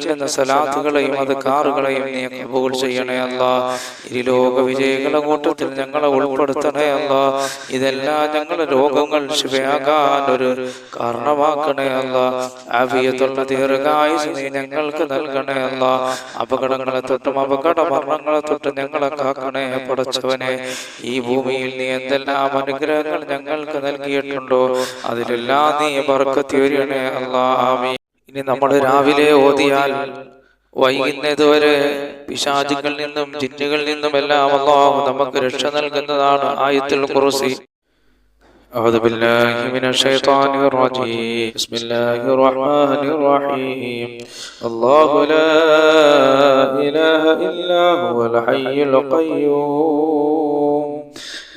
ചെല്ലുന്ന സലാത്തുകളെയും അദ്കാറുകളെയും നീ കബൂൽ ചെയ്യണേ അല്ലാഹ്. ഇരുലോക വിജയികളുടെ കൂട്ടത്തിൽ ഞങ്ങളെ ഉൾപ്പെടുത്തണേ അല്ലാഹ്. ഇതെല്ലാം ഞങ്ങളുടെ രോഗങ്ങൾ ശിഫയാകാൻ ഒരു കാരണമാക്കണേ അല്ലാഹ്. ആഫിയത്തുള്ള ദീർഘായുസ്സ് നീ ഞങ്ങൾക്ക് നൽകണേ അല്ലാഹ്. അപകടങ്ങളെ തൊട്ടും അപകട മരണങ്ങളെ തൊട്ടും ഞങ്ങളെ കാക്കണേ പടച്ചവനെ. ഈ ഭൂമിയിൽ നീ എന്തെല്ലാം അനുഗ്രഹങ്ങൾ ഞങ്ങൾക്ക് നൽകിയിട്ടുണ്ടോ അതിലെല്ലാം നീ ബർക്കത്ത് ചൊരിയണേ അല്ലാഹ്. ആമീൻ. ഇനി നമ്മൾ രാവിലെ ഓതിയാൽ വൈകുന്നതുവരെ പിശാചുകളിൽ നിന്നും ജിന്നുകളിൽ നിന്നും എല്ലാം അല്ലാഹു നമുക്ക് രക്ഷ നൽകുന്നതാണ് ആയത്തുൽ ഖുർസി. أعوذ بالله من الشيطان الرجيم. بسم الله الرحمن الرحيم. الله لا إله إلا هو الحي القيوم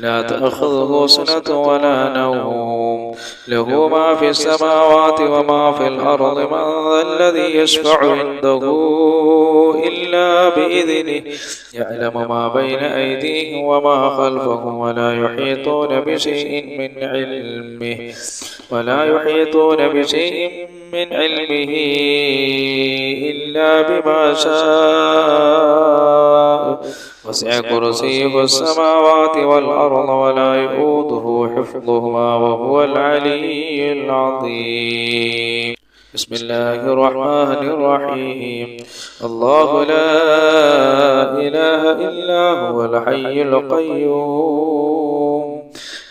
لا تأخذه سنة ولا نوم له ما في السماوات وما في الأرض من ذا الذي يشفع عنده إلا بإذنه يعلم ما بين أيديهم وما خلفهم ولا يحيطون بشيء من علمه إلا بما شاء وسع كرسيه السماوات والأرض ولا يؤوده حفظهما وهو العلي العظيم. بسم الله الرحمن الرحيم. الله لا إله إلا هو الحي القيوم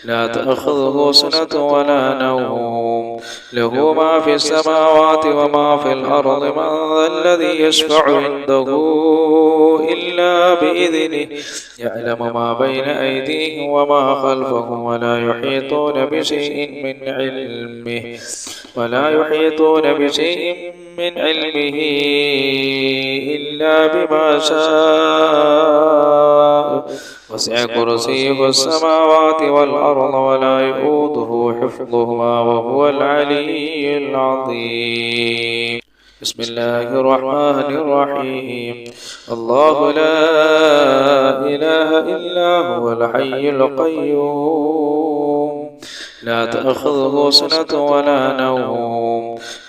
لا تأخذه سنة ولا نوم له ما في السماوات وما في الأرض من ذا الذي يشفع عنده إلا بإذنه يعلم ما بين أيديهم وما خلفهم ولا يحيطون بشيء من علمه إلا بما شاء وسع كرسيه السماوات والأرض ولا يؤوده حفظهما وهو العلي العظيم. بسم الله الرحمن الرحيم. الله لا إله إلا هو الحي القيوم لا تأخذه سنة ولا نوم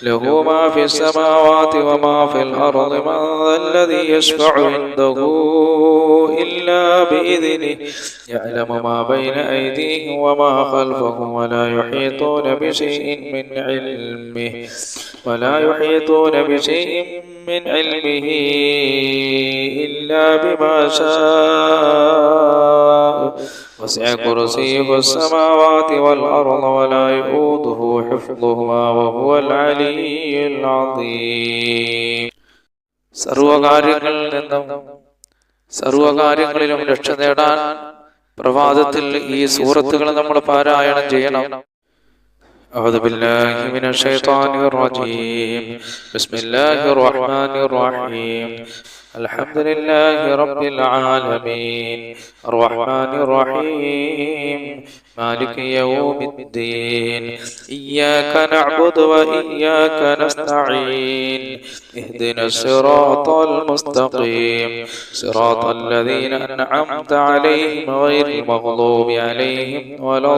له ما في السماوات وما في الأرض من ذا الذي يشفع عنده إلا بإذنه يعلم ما بين أيديهم وما خلفهم ولا يحيطون بشيء من علمه إلا بما شاء وسع كرسيه السماوات والأرض ولا يؤوده حفظهما وهو العلي العظيم. സർവകാര്യങ്ങളിലും രക്ഷ നേടാൻ പ്രഭാതത്തിൽ ഈ സൂറത്തുകൾ നമ്മൾ പാരായണം ചെയ്യണം. أعوذ بالله من الشيطان الرجيم. بسم الله الرحمن الرحيم. الحمد لله رب العالمين الرحمن الرحيم مالك يوم الدين إياك نعبد وإياك نستعين اهدنا الصراط المستقيم صراط الذين أنعمت عليهم غير المغضوب عليهم ولا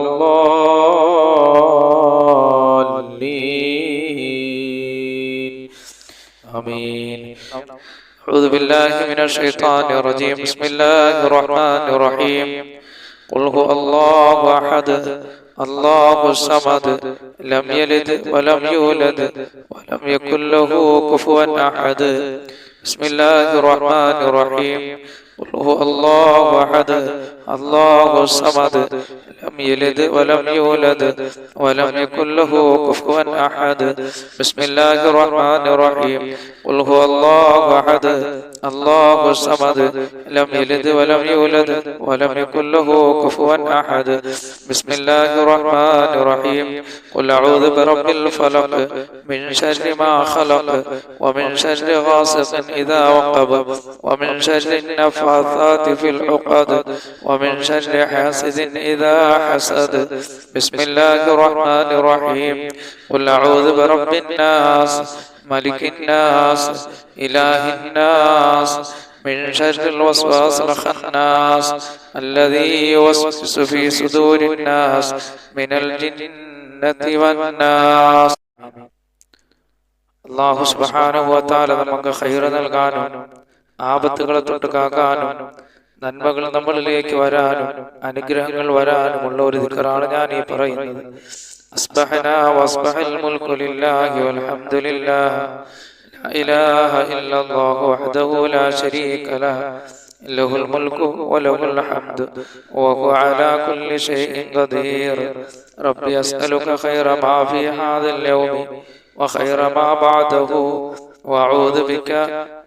الضالين آمين. أعوذ بالله من الشيطان الرجيم. بسم الله الرحمن الرحيم. قل هو الله أحد الله الصمد لم يلد ولم يولد ولم يكن له كفوا أحد. بسم الله الرحمن الرحيم. قل هو الله أحد الله الصمد لم يلد ولم يولد ولم يكن له كفوا أحد. بسم الله الرحمن الرحيم. قل هو الله أحد الله الصمد لم يلد ولم يولد ولم يكن له كفوا أحد. بسم الله الرحمن الرحيم. قل أعوذ برب الفلق من شر ما خلق ومن شر غاسق إذا وقب ومن شر النفاثات في العقد ومن شر حاسد إذا حسد. بسم الله الرحمن الرحيم. قل أعوذ برب الناس ملك الناس إله الناس من شر الوسواس الخناس الذي يوسوس في صدور الناس من الجنة والناس. അല്ലാഹു സുബ്ഹാനഹു വ തആല നമുക്ക് ഖൈർ നൽകാനും ആപത്തുകളെ തൊട്ട് കാക്കാനും നന്മകൾ നമ്മളിലേക്ക് വരാനും അനുഗ്രഹങ്ങൾ വരാനുമുള്ള ഒരു ദിക്റാണ് ഞാൻ ഈ പറയുന്നത്. അസ്ബഹനാ വസ്ബഹൽ മുൽക്കു ലില്ലാഹി വൽഹംദുലില്ലാഹ് ലാ ഇലാഹ ഇല്ലല്ലാഹു വഹ്ദഹു ലാ ശരീക ലഹു ലഹുൽ മുൽക്കു വലഹുൽ ഹംദു വഹുവ അലാ കുല്ലി ഷൈഇൻ ഖദീർ. റബ്ബി അസ്അലുക ഖൈറ മാ ഫീ ഹാദൽ യൗമി വഖൈറ മാ ബഅദഹു വഅഊദു ബിക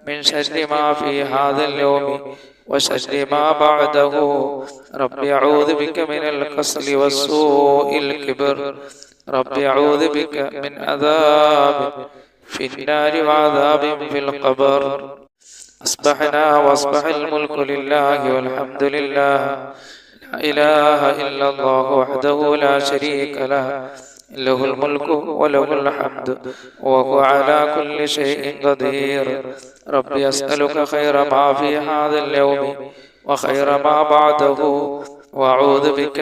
മിൻ ശർരി മാ ഫീ ഹാദൽ യൗമി وشر ما بعده ربي أعوذ بك من الكسل والسوء الكبر ربي أعوذ بك من عذاب في النار وعذاب في القبر. أصبحنا وأصبح الملك لله والحمد لله لا إله إلا الله وحده لا شريك له له الملك وله الحمد وهو على كل شيء قدير. ربي أسألك خير ما في هذا اليوم وخير ما بعده وأعوذ بك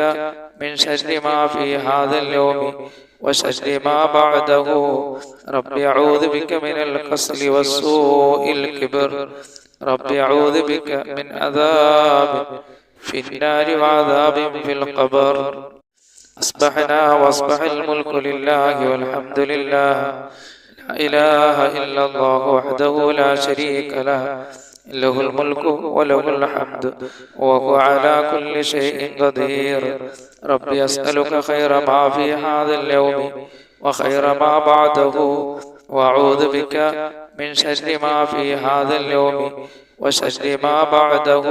من شر ما في هذا اليوم وشر ما بعده ربي أعوذ بك من الكسل والسوء الكبر ربي أعوذ بك من عذاب في النار وعذاب في القبر. أصبحنا وأصبح الملك لله والحمد لله لا إله إلا الله وحده لا شريك له له الملك وله الحمد وهو على كل شيء قدير. ربي أسألك خير ما في هذا اليوم وخير ما بعده وأعوذ بك من شر ما في هذا اليوم وشر ما بعده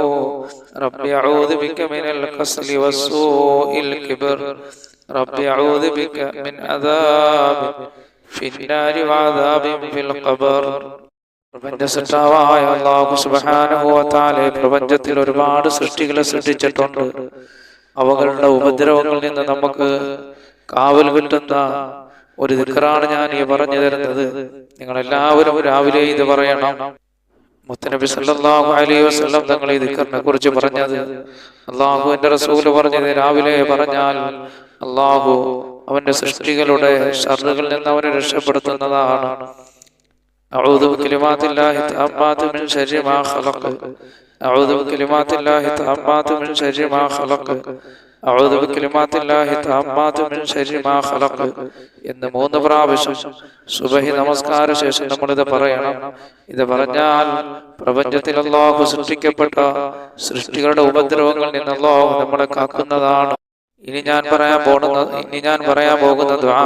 ربي أعوذ بك من الكسل والسوء الكبر ربي أعوذ بك من عذاب في النار وعذاب في القبر. പ്രപഞ്ചസൃഷ്ടാവായ അല്ലാഹു സുബ്ഹാനഹു വ തആല പ്രപഞ്ചത്തിൽ ഒരുപാട് സൃഷ്ടികളെ സൃഷ്ടിച്ചിട്ടുണ്ട്. അവകളുടെ ഉപദ്രവങ്ങളിൽ നിന്ന് നമുക്ക് കാവൽ കിട്ടുന്ന ഒരു ദിക്റാണ് ഞാൻ ഈ പറഞ്ഞു തരുന്നത്. നിങ്ങളെല്ലാവരും രാവിലെ ഇത് പറയണം. മുത്തനബി സല്ലല്ലാഹു അലൈഹി വസല്ലം തങ്ങൾ ഈ ദിക്റിനെ കുറിച്ച് പറഞ്ഞത്, അല്ലാഹുവിന്റെ റസൂൽ പറഞ്ഞത്, രാവിലെ പറഞ്ഞാൽ അല്ലാഹു അവന്റെ സൃഷ്ടികളുടെ ശർറുകളിൽ നിന്ന് അവനെ രക്ഷപ്പെടുത്തുന്നതാണ്. അഊദു ബികലിമാത്തില്ലാഹി തഅമ്മാതി മിൻ ശർരി മാ ഖലഖ് അഊദു ബികലിമാത്തില്ലാഹി തഅമ്മാതി മിൻ ശർരി മാ ഖലഖ് അഊദു ബികലിമാത്തില്ലാഹി തഅമ്മാതി മിൻ ശർരി മാ ഖലഖ് എന്ന് 3 പ്രാവശ്യം സുബഹി നമസ്കാര ശേഷം നമ്മളിത് പറയണം. ഇത് പറഞ്ഞാൽ പ്രപഞ്ചത്തിൽ അല്ലാഹു സൃഷ്ടിക്കപ്പെട്ട സൃഷ്ടികളുടെ ഉപദ്രവങ്ങളിൽ നിന്ന് അല്ലാഹു നമ്മളെ കാക്കുന്നതാണ്. ഇനി ഞാൻ പറയാൻ പോകുന്ന ദുആ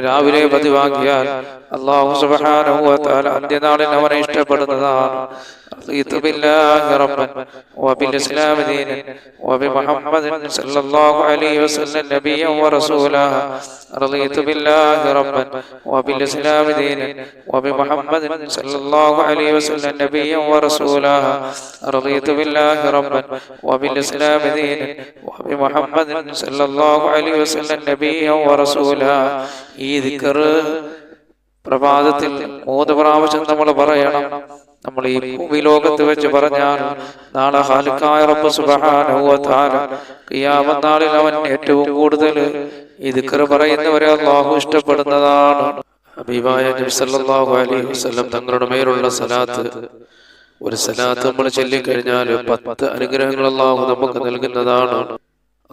രാവിലെ പതിവാക്കിയാൽ അല്ലാഹു സുബ്ഹാനഹു വ തആല അന്ത്യനാളിൽ അവനെ ഇഷ്ടപ്പെടുന്നതാണ്. റളിതു ബില്ലാഹി റബ്ബൻ വബിൽ ഇസ്ലാമി ദീനൻ വബിമുഹമ്മദിൻ സല്ലല്ലാഹു അലൈഹി വസല്ലം നബിയ്യൻ വറസൂലാ. റളിതു ബില്ലാഹി റബ്ബൻ വബിൽ ഇസ്ലാമി ദീനൻ വബിമുഹമ്മദിൻ സല്ലല്ലാഹു അലൈഹി വസല്ലം നബിയ്യൻ വറസൂലാ. റളിതു ബില്ലാഹി റബ്ബൻ വബിൽ ഇസ്ലാമി ദീനൻ വബിമുഹമ്മദിൻ സല്ലല്ലാഹു അലൈഹി വസല്ലം നബിയ്യൻ വറസൂലാ. ഈ ദിക്ർ പ്രഭാതത്തിൽ 3 പ്രാവശ്യം നമ്മൾ പറയണം. നമ്മൾ ഈ ഭൂമിലോകത്ത് വെച്ച് പറഞ്ഞാൽ നാളെ ഖാലിഖായ റബ്ബ് സുബ്ഹാനഹു വ തആല ഖിയാമത്ത് നാളിൽ അവൻ ഏറ്റവും കൂടുതൽ ഈ ദിക്ർ പറയുന്നവരെ അല്ലാഹു ഇഷ്ടപ്പെടുന്നതാണ്. ഹബീബായ നബി സല്ലല്ലാഹു അലൈഹി വസല്ലം തങ്ങളുടെ മേലുള്ള സലാത്ത്, ഒരു സലാത്ത് നമ്മൾ ചൊല്ലിക്കഴിഞ്ഞാൽ 10 അനുഗ്രഹങ്ങൾ അല്ലാഹു നമുക്ക് നൽകുന്നതാണ്.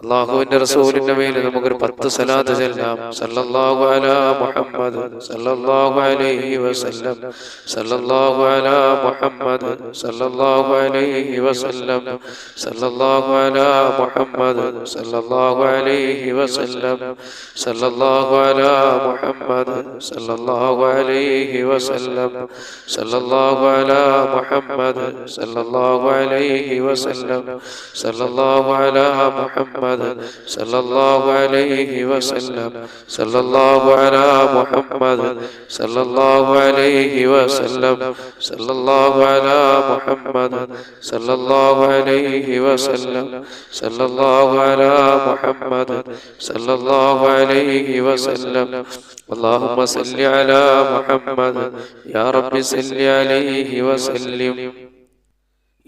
അല്ലാഹുവിന്റെ റസൂലിന്റെ മേൽ നമുക്കൊരു 10 സലാത്ത് ചൊല്ലാം. സല്ലല്ലാഹു അലാ മുഹമ്മദ് സല്ലല്ലാഹു അലൈഹി വസല്ലം സല്ലല്ലാഹു അലാ മുഹമ്മദ് സല്ലല്ലാഹു അലൈഹി വസല്ലം സല്ലല്ലാഹു അലാ മുഹമ്മദ് സല്ലല്ലാഹു അലൈഹി വസല്ലം സല്ലല്ലാഹു അലാ മുഹമ്മദ് സല്ലല്ലാഹു അലൈഹി വസല്ലം സല്ലല്ലാഹു അലാ മുഹമ്മദ് സല്ലല്ലാഹു അലൈഹി വസല്ലം സല്ലല്ലാഹു അലാ മുഹമ്മദ് സല്ലല്ലാഹു അലൈഹി വസല്ലം സല്ലല്ലാഹു അലാ മുഹമ്മദ് സല്ലല്ലാഹു അലൈഹി വസല്ലം സല്ലല്ലാഹു അലാ മുഹമ്മദ് സല്ലല്ലാഹു അലൈഹി വസല്ലം സല്ലല്ലാഹു അലാ മുഹമ്മദ് സല്ലല്ലാഹു അലൈഹി വസല്ലം. اللهم صل على محمد يا رب صل عليه وسلم.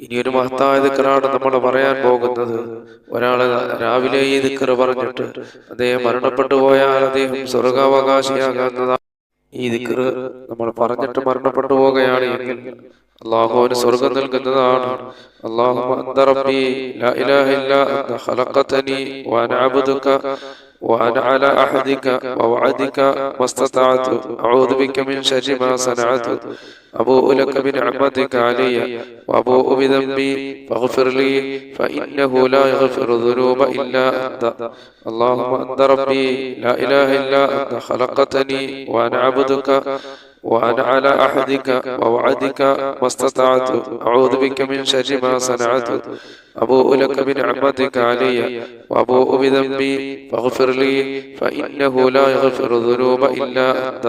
ഇനിയൊരു മഹത്തായ ദിക്റാണ് നമ്മൾ പറയാൻ പോകുന്നത്. ഒരാള് രാവിലെ ഈ ദിക്ർ പറഞ്ഞിട്ട് അദ്ദേഹം മരണപ്പെട്ടു പോയാൽ അദ്ദേഹം സ്വർഗാവകാശിയാകുന്നതാണ്. ഈ ദിക്ർ നമ്മൾ പറഞ്ഞിട്ട് മരണപ്പെട്ടു പോകുകയാണ് എങ്കിൽ അല്ലാഹുവിന് സ്വർഗ്ഗം നൽകുന്നതാണ്. അല്ലാഹുമ്മ അന്ത റബ്ബി ലാ ഇലാഹ ഇല്ലാ അന്ത ഖലഖതനി വഅന അബ്ദുക وأنا على أحدك ووعدك ما استطعت أعوذ بك من شر ما صنعت أبوء لك بنعمتك علي وأبوء بذنبي فاغفر لي فإنه لا يغفر الذنوب إلا أنت اللهم أنت ربي لا إله إلا أنت خلقتني وأنا عبدك وأنا على أحدك ووعدك ما استطعت أعوذ بك من شر ما صنعت أبوء لك بنعمتك علي وأبوء بذنبي فاغفر لي فإنه لا يغفر الذنوب إلا أنت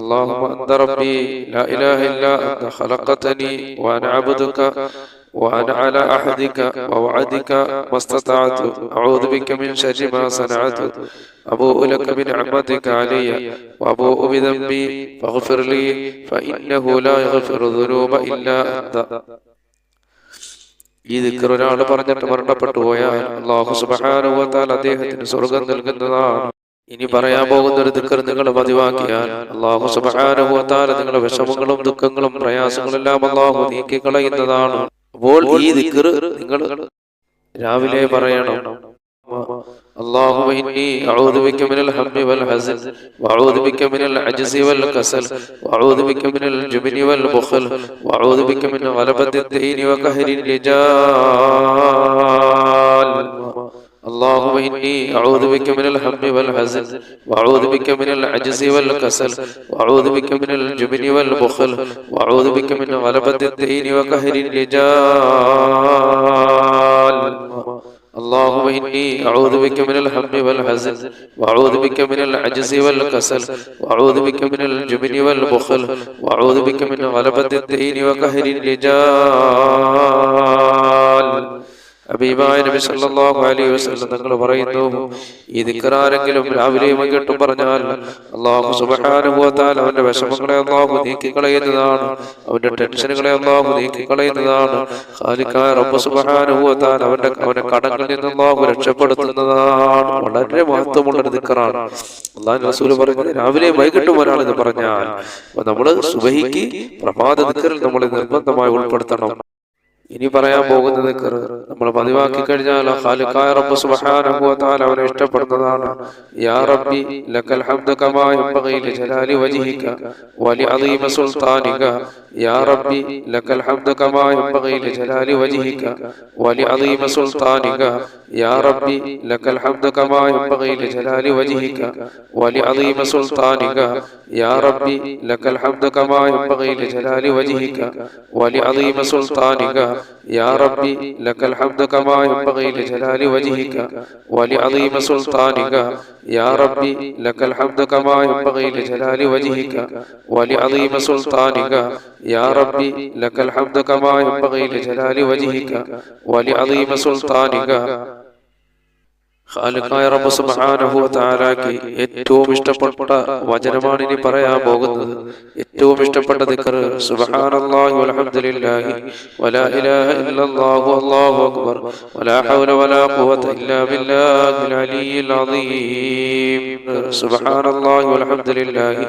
اللهم أنت ربي لا إله إلا أنت خلقتني وأنا عبدك وأنا على أحدك ووعدك ما استطعت أعوذ بك من شر ما صنعت أبوء لك بنعمتك علي وأبوء بذنبي فاغفر لي فإنه لا يغفر الذنوب إلا أنت. ഈ ദിക്ർ ഒരാൾ പറഞ്ഞിട്ട് മരണപ്പെട്ടു പോയാൽ അല്ലാഹു സുബ്ഹാനഹു വ തആല അദ്ദേഹത്തിന് സ്വർഗ്ഗം നൽകുന്നതാണ്. ഇനി പറയാൻ പോകുന്ന ഒരു ദിക്ർ നിങ്ങൾ പതിവാക്കിയാൽ അല്ലാഹു സുബ്ഹാനഹു വ തആല നിങ്ങളുടെ വിഷമങ്ങളും ദുഃഖങ്ങളും പ്രയാസങ്ങളെല്ലാം അല്ലാഹു നീക്കി കളയുന്നതാണ്. അപ്പോൾ ഈ ദിക്ർ നിങ്ങൾ രാവിലെ പറയണം. اللهم إني أعوذ بك من الهم والحزن وأعوذ بك من العجز والكسل وأعوذ بك من الجبن والبخل وأعوذ بك من غلبة الدين وقهر الرجال اللهم إني أعوذ بك من الهم والحزن وأعوذ بك من العجز والكسل وأعوذ بك من الجبن والبخل وأعوذ بك من غلبة الدين وقهر الرجال اللهم إني أعوذ بك من الهم والحزن وأعوذ بك من العجز والكسل وأعوذ بك من الجبن والبخل وأعوذ بك من غلبة الدين وقهر الرجال. ഹബീബായ നബി സല്ലല്ലാഹു അലൈഹി വസല്ലം തങ്ങൾ പറയുന്നു, ഈ ദിക്ർ ആരെങ്കിലും രാവിലെയും വൈകിട്ടും പറഞ്ഞാൽ അല്ലാഹു സുബ്ഹാനഹു വ തആല അവന്റെ വിഷമങ്ങളെ അല്ലാഹു നീക്കി കളയുന്നതാണ്, അവന്റെ ടെൻഷനുകളെ അല്ലാഹു നീക്കി കളയുന്നതാണ്. ഖാലിഖായ റബ്ബ് സുബ്ഹാനഹു വ തആല അവന്റെ കടങ്ങളിൽ നിന്ന് അല്ലാഹു രക്ഷപ്പെടുത്തുന്നതാണ്. വളരെ മഹത്വമുള്ള ഒരു ദിക്റാണ്. അല്ലാഹുവിന്റെ റസൂൽ പറഞ്ഞു, രാവിലെയും വൈകിട്ടും ഒരാൾ ഇത് പറഞ്ഞാൽ നമ്മൾ സുബഹിക്ക് പ്രഭാത ദിക്റിൽ നമ്മൾ നിർബന്ധമായി ഉൾപ്പെടുത്തണം. ഇനി പറയാൻ പോകുന്ന ദിക്ർ നമ്മൾ പതിവാക്കി കഴിഞ്ഞാൽ ഖാലിഖായ റബ്ബ് സുബ്ഹാനഹു വ തആല അവനെ ഇഷ്ടപ്പെടുന്നതാണ്. യാ റബ്ബി ലക്കൽ ഹംദു കമാ യൻബഗി ലിജലാലി വജ്ഹിക വലിഅദീമ സുൽത്താനിക യാ റബ്ബി ലക്കൽ ഹംദു കമാ യൻബഗി ലിജലാലി വജ്ഹിക വലിഅദീമ സുൽത്താനിക യാ റബ്ബി ലക്കൽ ഹംദു കമാ യൻബഗി ലിജലാലി വജ്ഹിക വലിഅദീമ സുൽത്താനിക യാ റബ്ബി ലക്കൽ ഹംദു കമാ യൻബഗി ലിജലാലി വജ്ഹിക വലിഅദീമ സുൽത്താനിക يا ربي لك الحمد كما ينبغي لجلال وجهك ولعظيم سلطانك يا ربي لك الحمد كما ينبغي لجلال وجهك ولعظيم سلطانك يا ربي لك الحمد كما ينبغي لجلال وجهك ولعظيم سلطانك. ഖാലിഖായ റബ്ബ് സുബ്ഹാനഹു വ തആലയ്ക്ക് ഏറ്റവും ഇഷ്ടപ്പെട്ട വചനമാണ് ഇനി പറയാൻ പോകുന്നത്. ഏറ്റവും ഇഷ്ടപ്പെട്ട ദിക്ർ സുബ്ഹാനല്ലാഹി വൽഹംദുലില്ലാഹി വലാ ഇലാഹ ഇല്ലല്ലാഹു വല്ലാഹു അക്ബർ വലാ ഹൗല വലാ ഖുവത ഇല്ലാ ബില്ലാഹിൽ അലിയ്യിൽ അദീം. സുബ്ഹാനല്ലാഹി വൽഹംദുലില്ലാഹി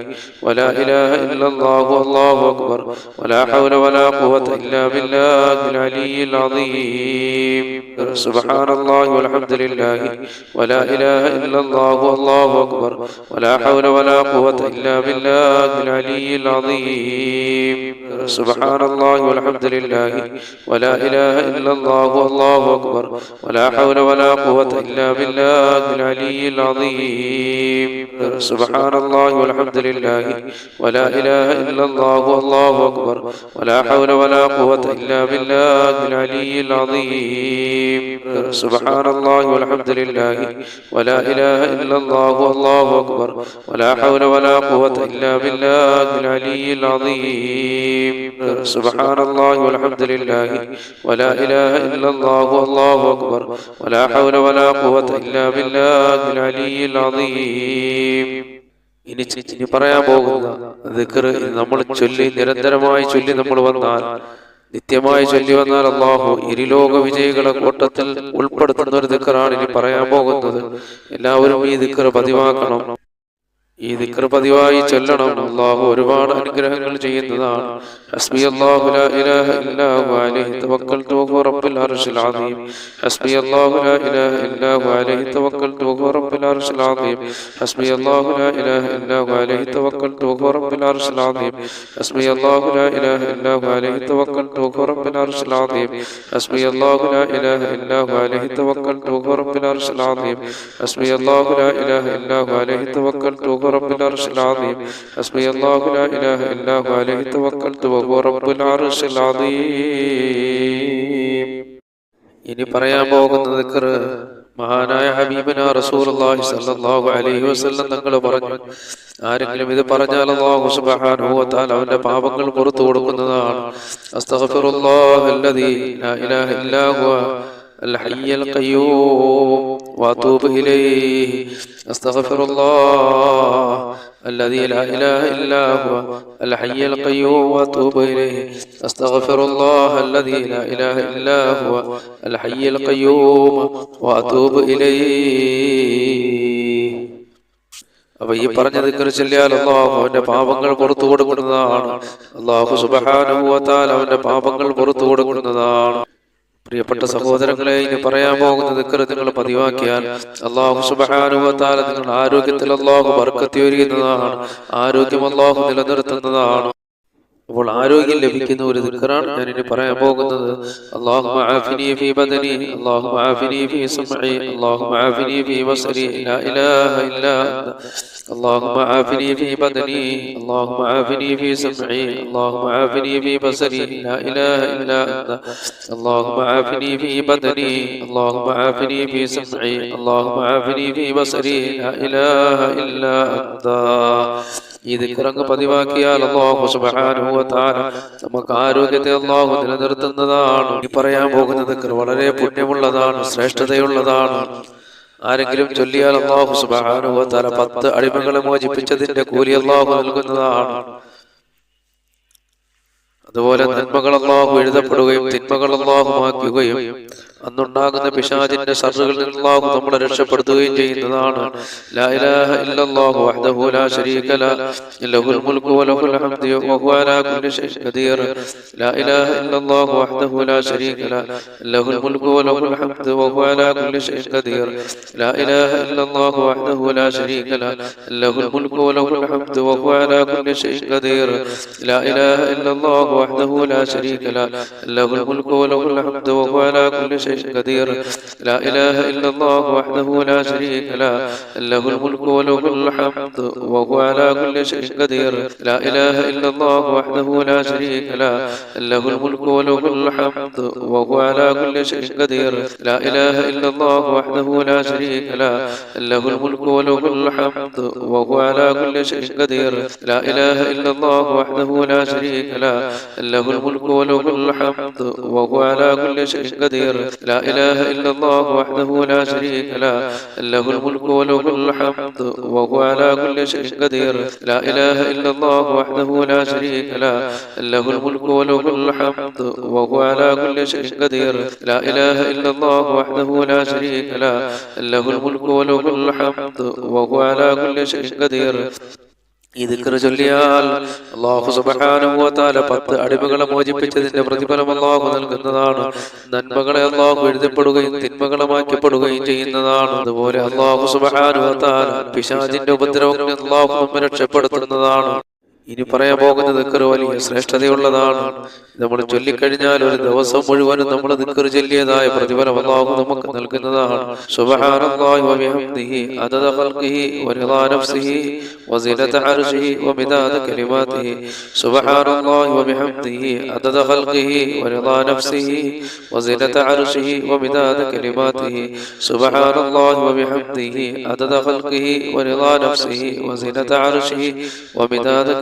വലാ ഇലാഹ ഇല്ലല്ലാഹു വല്ലാഹു അക്ബർ വലാ ഹൗല വലാ ഖുവത ഇല്ലാ ബില്ലാഹിൽ അലിയ്യിൽ അദീം. സുബ്ഹാനല്ലാഹി വൽഹംദുലില്ലാഹി ولا إله إلا الله والله أكبر ولا حول ولا قوة إلا بالله العلي العظيم. سبحان الله والحمد لله ولا إله إلا الله والله أكبر ولا حول ولا قوة إلا بالله العلي العظيم. سبحان الله والحمد لله ولا إله إلا الله والله أكبر ولا حول ولا قوة إلا بالله العلي العظيم. سبحان الله والحمد لله ولا إله إلا الله والله أكبر ولا حول ولا قوة إلا بالله العلي العظيم. سبحان الله والحمد لله ولا إله إلا الله والله أكبر ولا حول ولا قوة إلا بالله العلي العظيم. ഇനി പറയാൻ പോകുന്ന ദിക്ർ നമ്മൾ ചൊല്ലി നിരന്തരമായി ചൊല്ലി നമ്മൾ വന്നാൽ, നിത്യമായി ചൊല്ലി വന്നാൽ അല്ലാഹു ഇരുലോക വിജയികളെ കൂട്ടത്തിൽ ഉൾപ്പെടുത്തുന്ന ഒരു ദിക്റാണ് ഇനി പറയാൻ പോകുന്നത്. എല്ലാവരും ഈ ദിക്ർ പതിവാക്കണം. ഈ ദിക്ർ പതിവായി ചൊല്ലണം. അല്ലാഹു ഒരുപാട് അനുഗ്രഹങ്ങൾ ചെയ്യുന്നതാണ്. ഹസ്ബിയല്ലാഹു ലാ ഇലാഹ ഇല്ലാ ഹു അലൈഹി തവക്കൽതു വഹുവ റബ്ബുൽ അർശിൽ അദീം. ഹസ്ബിയല്ലാഹു ലാ ഇലാഹ ഇല്ലാ ഹു അലൈഹി തവക്കൽതു വഹുവ റബ്ബുൽ അർശിൽ അദീം. ഹസ്ബിയല്ലാഹു ലാ ഇലാഹ ഇല്ലാ ഹു അലൈഹി തവക്കൽതു വഹുവ റബ്ബുൽ അർശിൽ അദീം. ഹസ്ബിയല്ലാഹു ലാ ഇലാഹ ഇല്ലാ ഹു അലൈഹി തവക്കൽതു വഹുവ റബ്ബുൽ അർശിൽ അദീം. ഹസ്ബിയല്ലാഹു ലാ ഇലാഹ ഇല്ലാ ഹു അലൈഹി തവക്കൽതു വഹുവ റബ്ബുൽ അർശിൽ അദീം. ഹസ്ബിയല്ലാഹു ലാ ഇലാഹ ഇല്ലാ ഹു അലൈഹി തവക്കൽതു വഹുവ റബ്ബുൽ അർശിൽ അദീം. ഹസ്ബിയല്ലാഹു ലാ ഇലാഹ ഇല്ലാ ഹു അലൈഹി തവക്കൽതു വഹുവ റബ്ബുൽ അർശിൽ അദീം. ഇനി പറയാൻ പോകുന്ന ദിക്ർ മഹാനായ ഹബീബനാ റസൂലുള്ളാഹി സ്വല്ലല്ലാഹു അലൈഹി വസല്ലം തങ്ങൾ പറഞ്ഞു, ആരെങ്കിലും ഇത് പറഞ്ഞാൽ അല്ലാഹു സുബ്ഹാനഹു വ തആല അവന്റെ പാപങ്ങൾ പുറത്തു കൊടുക്കുന്നതാണ്. അസ്തഗ്ഫിറുല്ലാഹല്ലദീ ലാ ഇലാഹ ഇല്ലാ ഹുവ അൽ ഹയ്യുൽ ഖയ്യൂം വഅതൂബു ഇലൈഹി. അസ്തഗ്ഫിറുല്ലാഹല്ലദീ ലാ ഇലാഹ ഇല്ലാ ഹുവ അൽ ഹയ്യുൽ ഖയ്യൂം വഅതൂബു ഇലൈഹി. അസ്തഗ്ഫിറുല്ലാഹല്ലദീ ലാ ഇലാഹ ഇല്ലാ ഹുവ അൽ ഹയ്യുൽ ഖയ്യൂം വഅതൂബു ഇലൈഹി. അപ്പൊ ഈ പറഞ്ഞ ദിക്ർ ചൊല്ലിയാൽ അല്ലാഹു അവന്റെ പാപങ്ങൾ പുറത്തു കൊടുക്കുന്നതാണ്. അല്ലാഹു സുബ്ഹാനഹു വ തആല അവന്റെ പാപങ്ങൾ പുറത്തു കൊടുക്കുന്നതാണ്. പ്രിയപ്പെട്ട സഹോദരങ്ങളെ, ഇനി പറയാൻ പോകുന്ന ദിക്ർ നിങ്ങൾ പതിവാക്കിയാൽ അല്ലാഹു സുബ്ഹാനഹു വ തആല നിങ്ങളുടെ ആരോഗ്യത്തിൽ അല്ലാഹു ബർക്കത്ത് ചൊരിയുന്നതാണ്. ആരോഗ്യം അല്ലാഹു നിലനിർത്തുന്നതാണ്. അപ്പോൾ ആരോഗ്യം ലഭിക്കുന്ന ഒരു ദിക്റാണ് ഞാൻ ഇനി പറയാൻ പോകുന്നത്. അല്ലാഹുമ്മ ആഫിനി ഫീ ബദനി, അല്ലാഹുമ്മ ആഫിനി ഫീ സമഇ, അല്ലാഹുമ്മ ആഫിനി ഫീ ബസരി, ലാ ഇലാഹ ഇല്ലാ അന്ത. اللهم عافني في بدني، اللهم عافني في سمعي، اللهم عافني في بصري، لا إله إلا أنت. اللهم عافني في بدني، اللهم عافني في سمعي، اللهم عافني في بصري، لا إله إلا أنت. ഈ ദിക്റങ്ങ് പതിവാക്കിയാൽ അല്ലാഹു സുബ്ഹാനഹു വ തആല നമുക്ക് ആരോഗ്യത്തെ അല്ലാഹു നിലനിർത്തുന്നതാണ്. ഈ പറയാൻ പോകുന്ന ദിക്ർ വളരെ പുണ്യമുള്ളതാണ്, ശ്രേഷ്ഠതയുള്ളതാണ്. ആരെങ്കിലും ചൊല്ലിയാൽ അല്ലാഹു സുബ്ഹാനഹു വ തആല 10 അടിമകളെ മോചിപ്പിച്ചതിന്റെ കൂലി അല്ലാഹു നൽകുന്നതാണ്. അതുപോലെ നന്മകൾ അല്ലാഹു എഴുതപ്പെടുകയും തിന്മകൾ അല്ലാഹു മായ്ക്കുകയും അന്നുണ്ടാകുന്ന പിശാചിന്റെ ശർറുകളിൽ നിന്ന് അല്ലാഹു നമ്മളെ രക്ഷപ്പെടുത്തുകയും ചെയ്യുന്നതാണ്. ലാ ഇലാഹ ഇല്ലല്ലാഹു വഹ്ദഹു ലാ ശരീക ലഹു ലഹുൽ മുൽക്കു വലഹുൽ ഹംദു വഹുവ അലാ കുല്ലി ഷൈഇൻ ഖദീർ. ലാ ഇലാഹ ഇല്ലല്ലാഹു വഹ്ദഹു ലാ ശരീക ലഹു ലഹുൽ മുൽക്കു വലഹുൽ ഹംദു വഹുവ അലാ കുല്ലി ഷൈഇൻ ഖദീർ. ലാ ഇലാഹ ഇല്ലല്ലാഹു വഹ്ദഹു ലാ ശരീക ലഹു ലഹുൽ മുൽക്കു വലഹുൽ ഹംദു വഹുവ അലാ കുല്ലി ഷൈഇൻ ഖദീർ. ലാ ഇലാഹ ഇല്ലല്ലാഹു വഹ്ദഹു ലാ ശരീക ലഹു ലഹുൽ മുൽക്കു വലഹുൽ ഹംദു വഹുവ അലാ കുല്ലി ഷൈഇൻ قدير. لا إله إلا الله وحده لا شريك له له الملك وله الحمد وهو على كل شيء قدير. لا إله إلا الله وحده لا شريك له له الملك وله الحمد وهو على كل شيء قدير. لا إله إلا الله وحده لا شريك له له الملك وله الحمد وهو على كل شيء قدير. لا إله إلا الله وحده لا شريك له له الملك وله الحمد وهو على كل شيء قدير. لا إله إلا الله وحده لا شريك له له الملك وله الحمد وهو على كل شيء قدير. لا إله إلا الله وحده لا شريك له له الملك وله الحمد وهو على كل شيء قدير. لا إله إلا الله وحده لا شريك له له الملك وله الحمد وهو على كل شيء قدير. ഈ ദിക്ർ ചൊല്ലിയാൽ അല്ലാഹു സുബ്ഹാനഹു വ തആല 10 അടിമകളെ മോചിപ്പിച്ചതിന്റെ പ്രതിഫലം അല്ലാഹു നൽകുന്നതാണ്. നന്മകളെ അല്ലാഹു എഴുതപ്പെടുകയും തിന്മകളെ മായ്ക്കപ്പെടുകയും ചെയ്യുന്നതാണ്. അതുപോലെ അല്ലാഹു സുബ്ഹാനഹു വ തആല പിശാചിന്റെ ഉപദ്രവങ്ങളിൽ അല്ലാഹു നമ്മെ രക്ഷപ്പെടുത്തുന്നതാണ്. ഇനി പറയാൻ പോകുന്ന ദിക്ർ വലിയ ശ്രേഷ്ഠതയുള്ളതാണ്. നമ്മൾ ചൊല്ലിക്കഴിഞ്ഞാൽ ഒരു ദിവസം മുഴുവനും നമ്മൾ ദിക്ർ ചൊല്ലിയതായ പ്രതിഫലം അല്ലാഹു നമുക്ക് നൽകുന്നതാണ്. സുബ്ഹാനല്ലാഹി വ ബിഹംദിഹി അദദ ഖൽഖിഹി വ റിദാ നഫ്സിഹി വ സിനത അർശിഹി വ മിദാദ കലിമാതിഹി. സുബ്ഹാനല്ലാഹി വ ബിഹംദിഹി അദദ ഖൽഖിഹി വ റിദാ നഫ്സിഹി വ സിനത അർശിഹി വ മിദാദ കലിമാതിഹി. സുബ്ഹാനല്ലാഹി വ ബിഹംദിഹി അദദ ഖൽഖിഹി വ റിദാ നഫ്സിഹി വ സിനത അർശിഹി വ മിദാദ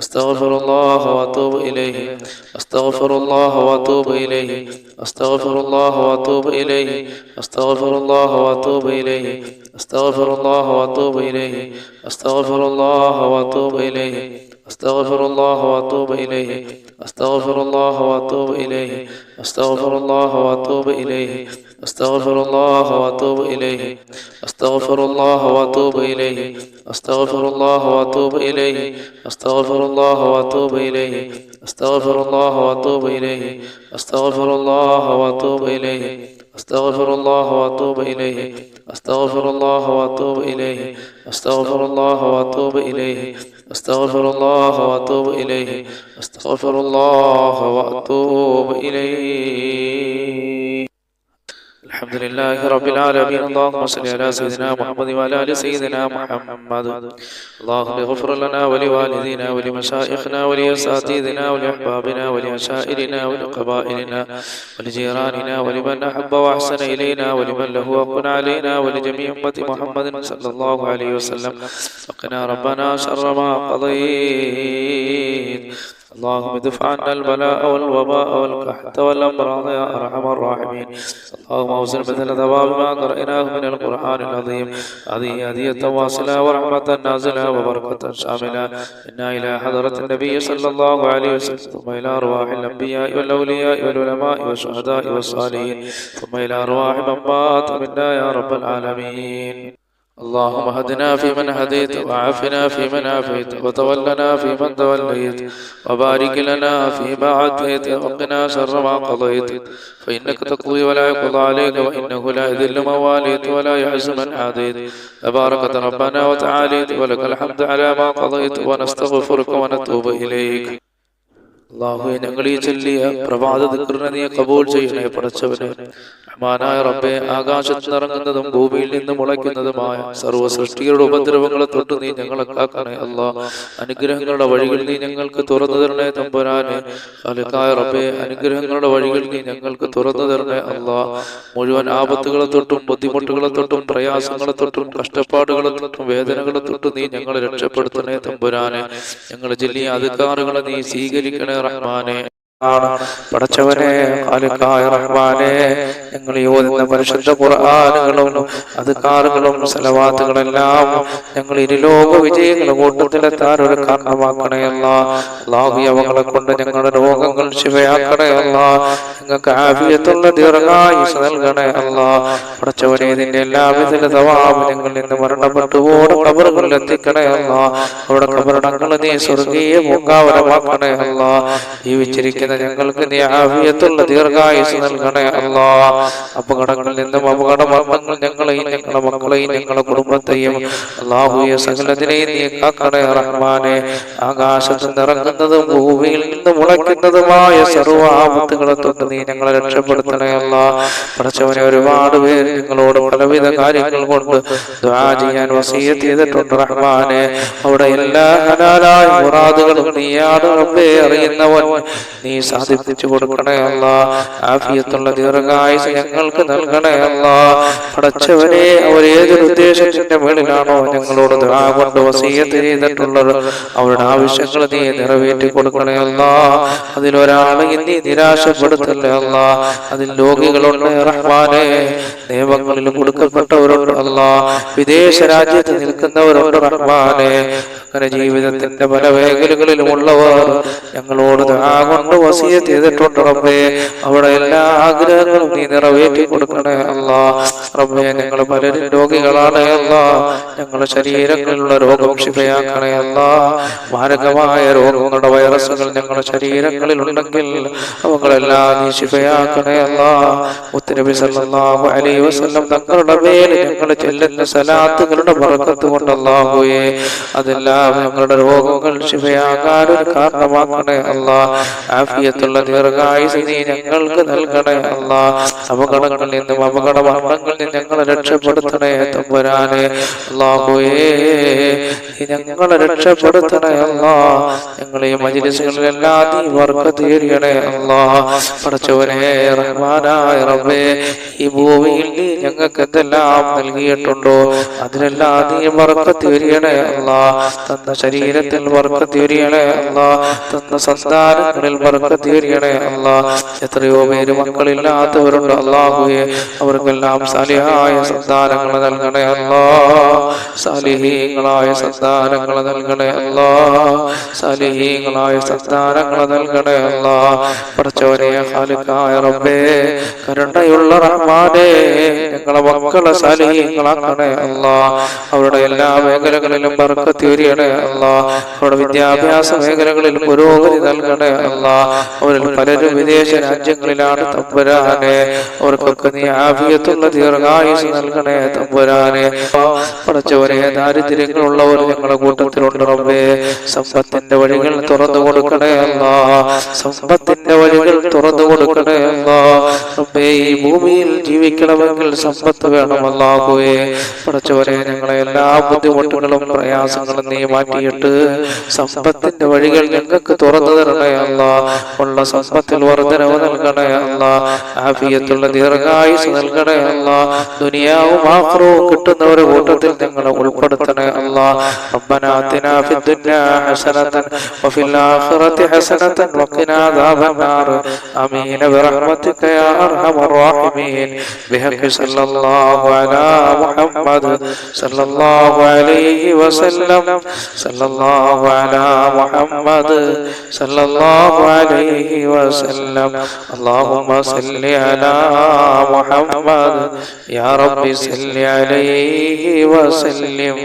أستغفر الله وأتوب إليه أستغفر الله وأتوب إليه أستغفر الله وأتوب إليه أستغفر الله وأتوب إليه أستغفر الله وأتوب إليه أستغفر الله وأتوب إليه أستغفر الله وأتوب إليه أستغفر الله وأتوب إليه أستغفر الله وأتوب إليه أستغفر الله وأتوب إليه أستغفر الله وأتوب إليه أستغفر الله وأتوب إليه أستغفر الله وأتوب إليه أستغفر الله وأتوب إليه أستغفر الله وأتوب إليه أستغفر الله وأتوب إليه أستغفر الله وأتوب إليه أستغفر الله وأتوب إليه أستغفر الله وأتوب إليه أستغفر الله وأتوب إليه. الحمد لله رب العالمين. اللهم صل على سيدنا محمد وعلى آل سيدنا محمد. اللهم اغفر لنا ولوالدينا ولمشايخنا ولأساتذتنا ولأحبابنا ولعشائرنا ولقبائلنا ولجيراننا ولمن أحب وأحسن إلينا ولمن له حق علينا ولجميع أمة محمد صلى الله عليه وسلم. وقنا ربنا شر ما قضيت. اللهم ادفع عنا البلاء والوباء والقحط والأمراض يا أرحم الراحمين. اللهم اوزن مثل ثواب ما قرأناه من القرآن العظيم هذه هدية واصلة ورحمة نازلة وبركة شاملة إنا إلى حضرة النبي صلى الله عليه وسلم ثم إلى أرواح الأنبياء والأولياء والعلماء والشهداء والصالحين ثم إلى أرواح من مات منا يا رب العالمين. اللهم هدنا فيمن هديت وعافنا فيمن عافيت وتولنا فيمن توليت وبارك لنا فيما عافيت وقنا شر ما قضيت فإنك تقضي ولا يقضى عليك وإنه لا يذل من واليت ولا يعز من عاديت تباركت ربنا وتعاليت ولك الحمد على ما قضيت ونستغفرك ونتوب إليك. അല്ലാഹുവേ, ഞങ്ങൾ ഈ ചൊല്ലിയ പ്രഭാത ദിക്റിനെ നീ കബൂൽ ചെയ്യണേ പടച്ചവനെ. റഹ്മാനായ റബ്ബേ, ആകാശത്ത് നിറങ്ങുന്നതും ഭൂമിയിൽ നിന്ന് മുളയ്ക്കുന്നതുമായ സർവ്വ സൃഷ്ടികളുടെ ഉപദ്രവങ്ങളെ തൊട്ട് നീ ഞങ്ങളെ കാക്കണേ അല്ലാഹ്. അനുഗ്രഹങ്ങളുടെ വഴികൾ നീ ഞങ്ങൾക്ക് തുറന്നു തരണേ തമ്പുരാനെ. ഖാലിഖായ റബ്ബേ, അനുഗ്രഹങ്ങളുടെ വഴികൾ നീ ഞങ്ങൾക്ക് തുറന്നു തരണേ അല്ലാഹ്. മുഴുവൻ ആപത്തുകളെ തൊട്ടും ബുദ്ധിമുട്ടുകളെ തൊട്ടും പ്രയാസങ്ങളെ തൊട്ടും കഷ്ടപ്പാടുകളെ തൊട്ടും വേദനകളെ തൊട്ടും നീ ഞങ്ങളെ രക്ഷപ്പെടുത്തണേ തമ്പുരാനെ. ഞങ്ങൾ ചൊല്ലിയ അധികാറുകളെ നീ സ്വീകരിക്കണേ റഹ്മാനെ. പടച്ചവനെ, ഖാലിഖായ റഹ്മാനെ, ഞങ്ങൾ ഓതുന്ന പരിശുദ്ധ ഖുർആനുകളും അദ്കാറുകളും സലവാത്തുകളെല്ലാം ഞങ്ങൾ ഇരുലോക വിജയങ്ങളുടെ കൂട്ടത്തിലെത്താൻ ഒരു കാരണമാക്കണേ അല്ലാഹ്. അല്ലാഹു, അവകളെ കൊണ്ട് ഞങ്ങളുടെ രോഗങ്ങൾ ശിവയാക്കണേ അല്ലാഹ്. ഞങ്ങൾക്ക് ആഫിയത്തുള്ള ദീർഘായുസ്സ് നൽകണേ അല്ലാഹ്. പടച്ചവനെ, ഇതിന്റെ എല്ലാവിധ തവാബ് ഞങ്ങൾ ഇന്ന് മരണപ്പെട്ടു പോടെ ഖബറുകളിൽ എത്തിക്കണേ അല്ലാഹ്. അവിടെ ഖബറടങ്ങൾ നീ സ്വർഗീയ പൂങ്കാവനമാക്കണേ അല്ലാഹ്. ജീവിച്ചിരിക്കുന്ന ഞങ്ങൾക്ക് നീ ആഫിയത്തുള്ള ദീർഘായുസ്സ് നൽകണേ അല്ലാഹ്. അപകടങ്ങളിൽ നിന്നും അപകട മരണങ്ങൾ ഞങ്ങളെയും ഞങ്ങളുടെ മക്കളെയും ഞങ്ങളുടെ കുടുംബത്തെയും അല്ലാഹുവേ സകലതിനെയും നീ കാക്കണേ റഹ്മാനെ. ആകാശത്ത് നിറങ്ങുന്നതും ഭൂമിയിൽ നിന്ന് മുളയ്ക്കുന്നതുമായ സർവ്വ ആപത്തുകളെ തൊട്ട് നീ ഞങ്ങളെ രക്ഷപ്പെടുത്തണേ അല്ലാഹ്. പടച്ചവനെ, ഒരുപാട് പേര് ഞങ്ങളോട് പലവിധ കാര്യങ്ങൾ കൊണ്ട് ദുആ ചെയ്യാൻ വസിയ്യത്ത് ചെയ്തിട്ടുണ്ട് റഹ്മാനെ. അവിടെ എല്ലാ ഹലാലായ മുറാദുകളും നീയാണ് റബ്ബേ അറിയുന്നവൻ. നീ സാധിപ്പിച്ചു കൊടുക്കണേ അല്ലാഹ്. ആഫിയത്തുള്ള ദീർഘായുസ്സ് ഞങ്ങൾക്ക് നൽകണേ അല്ലാഹ്. പടച്ചവനെ, അവർ ഏതൊരു ഉദ്ദേശത്തിന്റെ മേളിലാണോ ഞങ്ങളോട് ദുആ കൊണ്ട് വസിയ്യത്ത് ചെയ്തിട്ടുള്ളത് അവരുടെ ആവശ്യങ്ങൾ നീ നിറവേറ്റി കൊടുക്കണേ അല്ലാഹ്. അതിലൊരാളെയും നീ നിരാശപ്പെടുത്തല്ലേ അല്ലാഹ്. അതിൽ രോഗികളുണ്ട് റഹ്മാനെ, നിയമങ്ങളിൽ കൊടുക്കപ്പെട്ടവരുണ്ട് അല്ലാഹ്, വിദേശ രാജ്യത്ത് നിൽക്കുന്നവരുണ്ട് റഹ്മാനെ. അങ്ങനെ ജീവിതത്തിന്റെ പല മേഖലകളിലുമുള്ളവർ ഞങ്ങളോട് ദുആ കൊണ്ട് വസിയ്യത്ത് ചെയ്തിട്ടുണ്ട് റബ്ബേ. അവിടെ എല്ലാ ആഗ്രഹങ്ങളും നീ നിറവേറ്റി കൊടുക്കണേ അല്ലാഹ്. റബ്ബേ, ഞങ്ങൾ പലരും രോഗികളാണ് അല്ലാഹ്. ഞങ്ങളുടെ ശരീരങ്ങളിലുള്ള രോഗം ശിഫയാക്കണേ അല്ലാഹ്. മാരകമായ രോഗങ്ങളുടെ വൈറസുകൾ ഞങ്ങളുടെ ശരീരങ്ങളിൽ ഉണ്ടെങ്കിൽ അവകളെല്ലാം നീ ശിഫയാക്കണേ അല്ലാഹ്. മുത്തുനബി സല്ലല്ലാഹു അലൈഹി വസല്ലം തങ്ങളുടെ മേൽ ഞങ്ങൾ ചൊല്ലുന്ന സലാത്തുകളുടെ ബറക്കത്ത് കൊണ്ട് അല്ലാഹുവേ അതെല്ലാം ഞങ്ങളുടെ രോഗങ്ങൾ ശിഫയാകാൻ ഒരു കാരണമാക്കണേ അല്ലാഹ്. ആഫിയത്തുള്ള ദീർഘായുസ്സ് നീ ഞങ്ങൾക്ക് നൽകണേ അല്ലാഹ്. അപകടങ്ങളിൽ നിന്നും അപകട അപകട മരണങ്ങളിൽ ഞങ്ങളെ രക്ഷപ്പെടുത്തണേ തമ്പുരാനെ. അല്ലാഹുവേ ഞങ്ങളെ രക്ഷപ്പെടുത്തണേ അല്ലാഹ്. ഞങ്ങളെ മജ്‌ലിസുകളിലെല്ലാം നീ ബർക്കത്ത് ചൊരിയണേ അല്ലാഹ്. പടച്ചവനെ റഹ്മാനായ റബ്ബേ, ഈ ഭൂമിയിൽ നീ ഞങ്ങൾക്ക് എന്തെല്ലാം നൽകിയിട്ടുണ്ടോ അതിലെല്ലാം നീ ബർക്കത്ത് ചൊരിയണേ അല്ലാഹ്. തന്ന ശരീരത്തിൽ ബർക്കത്ത് ചൊരിയണേ അല്ലാഹ്. തന്ന സന്താനങ്ങളിൽ ബർക്കത്ത് ചൊരിയണേ അല്ലാഹ്. എത്രയോ പേര് മക്കളില്ലാത്തവരുണ്ട് അല്ലാഹുവേ, അവർക്കെല്ലാം സാലിഹായ സന്താനങ്ങൾ നൽകണേ അല്ലാഹ്. സാലിഹീങ്ങളായ സന്താനങ്ങൾ നൽകണേ അല്ലാഹ്. സാലിഹീങ്ങളായ സന്താനങ്ങൾ നൽകണേ അല്ലാഹ്. പടച്ചവനെ ഖാലിഖായ റബ്ബേ, കരുണയുള്ള റഹ്മാനേ, ഞങ്ങളെ മക്കളെ സാലിഹീങ്ങളാക്കണേ അല്ലാഹ്. അവരുടെ എല്ലാ മേഖലകളിലും ബർക്കത്ത് ചൊരിയണേ അല്ലാഹ്. അവരുടെ വിദ്യാഭ്യാസ മേഖലകളിൽ പുരോഗതി നൽകണേ അല്ലാഹ്. അവരിൽ പലരും വിദേശ രാജ്യങ്ങളിലാണ് തമ്പുരാനെ. അവർക്കൊക്കെ നീ ആഫിയത്തുള്ള ദീർഘായുസ് നൽകണേ തമ്പുരാനെ. പടച്ചവനെ ദാരിദ്ര്യങ്ങളുള്ളവർ ഞങ്ങളുടെ കൂട്ടത്തിലുണ്ട് റബ്ബേ. സമ്പത്തിന്റെ വഴികൾ തുറന്നു കൊടുക്കണേ അല്ലാഹ്. സമ്പത്തിന്റെ വഴികൾ തുറന്നു കൊടുക്കണേ അല്ലാഹ്. റബ്ബേ, ഈ ഭൂമിയിൽ ജീവിക്കണമെങ്കിൽ സമ്പത്ത് വേണം അല്ലാഹുവേ. പടച്ചവനെ ഞങ്ങളെ എല്ലാ ബുദ്ധിമുട്ടുകളും പ്രയാസങ്ങളും നീ മാറ്റിയിട്ട് സമ്പത്തിന്റെ വഴികൾ ഞങ്ങൾക്ക് തുറന്നു തരണേ അല്ലാഹ്. ഉള്ള സമ്പത്തിൽ വർദ്ധനവ് നൽകണേ അല്ലാഹ്. ആഫിയത്തുള്ള ദീർഘായുസ് നൽകണേ അല്ലാഹ്. ദുനിയാവും ആഖിറവും കിട്ടുന്നവരുടെ കൂട്ടത്തിൽ ഞങ്ങളെ ഉൾപ്പെടുത്തണേ അല്ലാഹ്. റബ്ബനാ ആതിനാ ഫിദ്ദുനിയാ ഹസനതൻ വഫിൽ ആഖിറതി ഹസനതൻ വഖിനാ അദാബന്നാർ. ആമീൻ ബിറഹ്മതിക യാ അർഹമർ റഹീമീൻ. ബിഹഖി സല്ലല്ലാഹു അലാ മുഹമ്മദ് സല്ലല്ലാഹു അലൈഹി വസല്ലം. സല്ലല്ലാഹു അലാ മുഹമ്മദ് സല്ലല്ലാഹു അലൈഹി വസല്ലം. അല്ലാഹുമ്മ സല്ലി അലാ മുഹമ്മദ് യാ റബ്ബി സല്ലി അലൈഹി വസല്ലം.